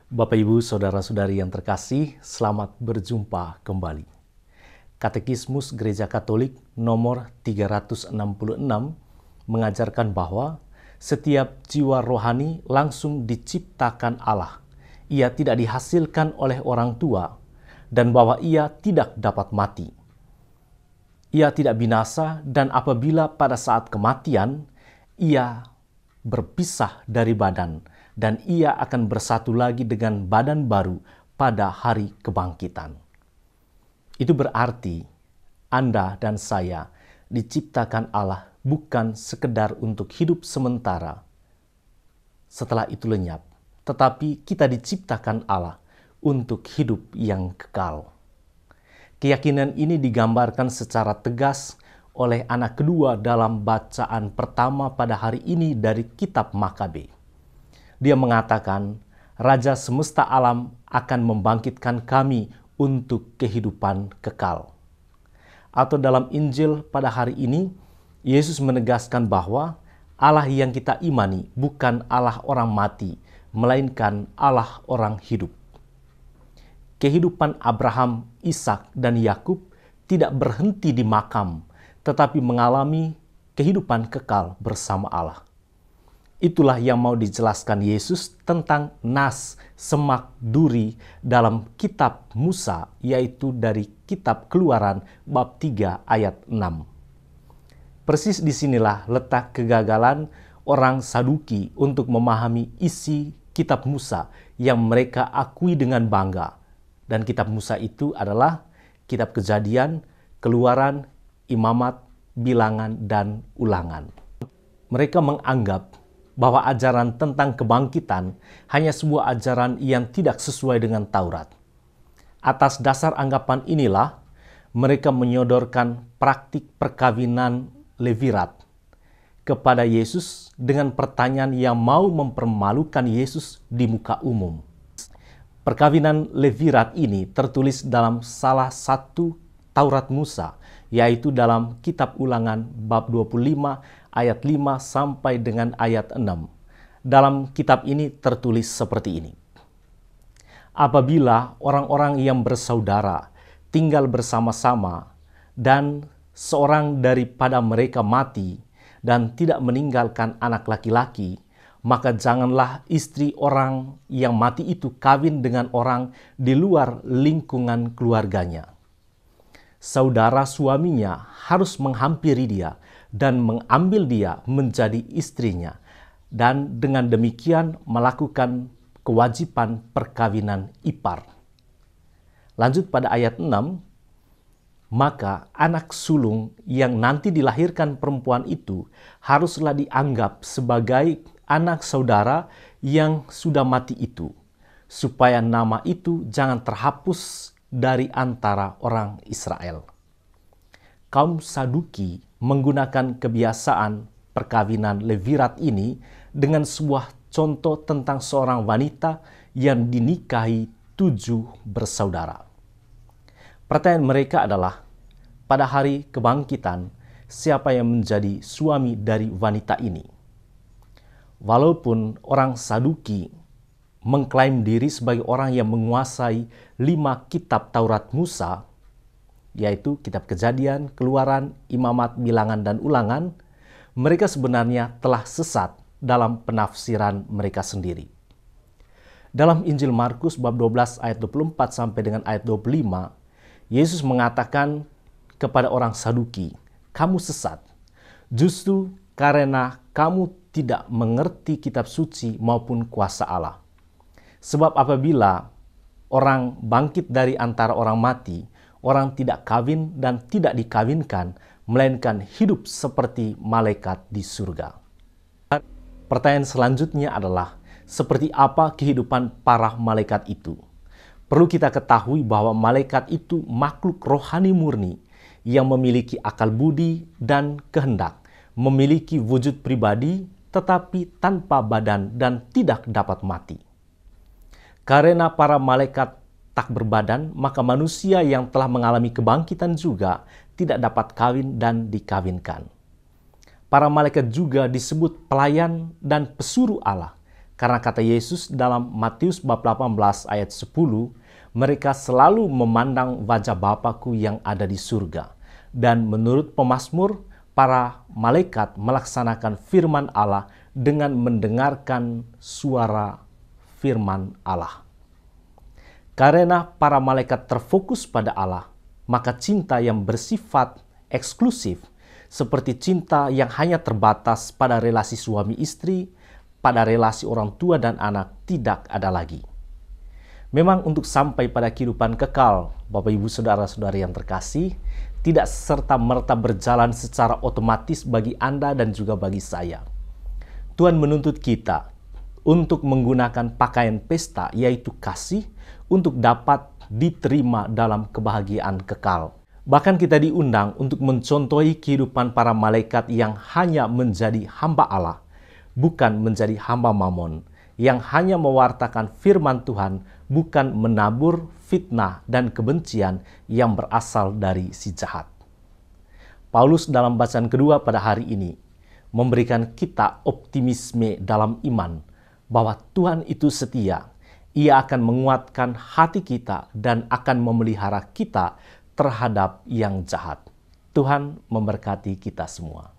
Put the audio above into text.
Bapak, Ibu, Saudara-saudari yang terkasih, selamat berjumpa kembali. Katekismus Gereja Katolik nomor 366 mengajarkan bahwa setiap jiwa rohani langsung diciptakan Allah. Ia tidak dihasilkan oleh orang tua dan bahwa ia tidak dapat mati. Ia tidak binasa dan apabila pada saat kematian ia berpisah dari badan dan ia akan bersatu lagi dengan badan baru pada hari kebangkitan. Itu berarti Anda dan saya diciptakan Allah bukan sekedar untuk hidup sementara setelah itu lenyap, tetapi kita diciptakan Allah untuk hidup yang kekal. Keyakinan ini digambarkan secara tegas oleh anak kedua dalam bacaan pertama pada hari ini dari kitab Makabe. Dia mengatakan, Raja semesta alam akan membangkitkan kami untuk kehidupan kekal. Atau dalam Injil pada hari ini, Yesus menegaskan bahwa Allah yang kita imani bukan Allah orang mati, melainkan Allah orang hidup. Kehidupan Abraham, Ishak, dan Yakub tidak berhenti di makam, tetapi mengalami kehidupan kekal bersama Allah. Itulah yang mau dijelaskan Yesus tentang nas, semak, duri dalam kitab Musa, yaitu dari kitab Keluaran bab 3 ayat 6. Persis disinilah letak kegagalan orang Saduki untuk memahami isi kitab Musa yang mereka akui dengan bangga. Dan kitab Musa itu adalah kitab Kejadian, Keluaran, Imamat, Bilangan, dan Ulangan. Mereka menganggap bahwa ajaran tentang kebangkitan hanya sebuah ajaran yang tidak sesuai dengan Taurat. Atas dasar anggapan inilah, mereka menyodorkan praktik perkawinan levirat kepada Yesus dengan pertanyaan yang mau mempermalukan Yesus di muka umum. Perkawinan levirat ini tertulis dalam salah satu Taurat Musa, yaitu dalam kitab Ulangan bab 25 ayat 5 sampai dengan ayat 6. Dalam kitab ini tertulis seperti ini. Apabila orang-orang yang bersaudara tinggal bersama-sama dan seorang daripada mereka mati dan tidak meninggalkan anak laki-laki, maka janganlah istri orang yang mati itu kawin dengan orang di luar lingkungan keluarganya. Saudara suaminya harus menghampiri dia dan mengambil dia menjadi istrinya, dan dengan demikian melakukan kewajiban perkawinan ipar. Lanjut pada ayat 6, maka anak sulung yang nanti dilahirkan perempuan itu haruslah dianggap sebagai anak saudara yang sudah mati itu, supaya nama itu jangan terhapus dari antara orang Israel. Kaum Saduki menggunakan kebiasaan perkawinan levirat ini dengan sebuah contoh tentang seorang wanita yang dinikahi 7 bersaudara. Pertanyaan mereka adalah, pada hari kebangkitan, siapa yang menjadi suami dari wanita ini? Walaupun orang Saduki mengklaim diri sebagai orang yang menguasai 5 kitab Taurat Musa, yaitu kitab Kejadian, Keluaran, Imamat, Bilangan, dan Ulangan, mereka sebenarnya telah sesat dalam penafsiran mereka sendiri. Dalam Injil Markus bab 12 ayat 24 sampai dengan ayat 25, Yesus mengatakan kepada orang Saduki, "Kamu sesat, justru karena kamu tidak mengerti kitab suci maupun kuasa Allah. Sebab apabila orang bangkit dari antara orang mati, orang tidak kawin dan tidak dikawinkan, melainkan hidup seperti malaikat di surga." Pertanyaan selanjutnya adalah, seperti apa kehidupan para malaikat itu? Perlu kita ketahui bahwa malaikat itu makhluk rohani murni yang memiliki akal budi dan kehendak, memiliki wujud pribadi tetapi tanpa badan dan tidak dapat mati. Karena para malaikat tak berbadan, maka manusia yang telah mengalami kebangkitan juga tidak dapat kawin dan dikawinkan. Para malaikat juga disebut pelayan dan pesuruh Allah, Karena kata Yesus dalam Matius bab 18 ayat 10, mereka selalu memandang wajah Bapa-Ku yang ada di surga. Dan menurut pemazmur, para malaikat melaksanakan firman Allah dengan mendengarkan suara firman Allah. Karena para malaikat terfokus pada Allah, maka cinta yang bersifat eksklusif, seperti cinta yang hanya terbatas pada relasi suami istri, pada relasi orang tua dan anak, tidak ada lagi. Memang untuk sampai pada kehidupan kekal, Bapak Ibu Saudara-saudari yang terkasih, tidak serta-merta berjalan secara otomatis bagi Anda dan juga bagi saya. Tuhan menuntut kita untuk menggunakan pakaian pesta, yaitu kasih, untuk dapat diterima dalam kebahagiaan kekal. Bahkan kita diundang untuk mencontohi kehidupan para malaikat yang hanya menjadi hamba Allah, bukan menjadi hamba mamon, yang hanya mewartakan firman Tuhan, bukan menabur fitnah dan kebencian yang berasal dari si jahat. Paulus dalam bacaan kedua pada hari ini memberikan kita optimisme dalam iman bahwa Tuhan itu setia. Ia akan menguatkan hati kita dan akan memelihara kita terhadap yang jahat. Tuhan memberkati kita semua.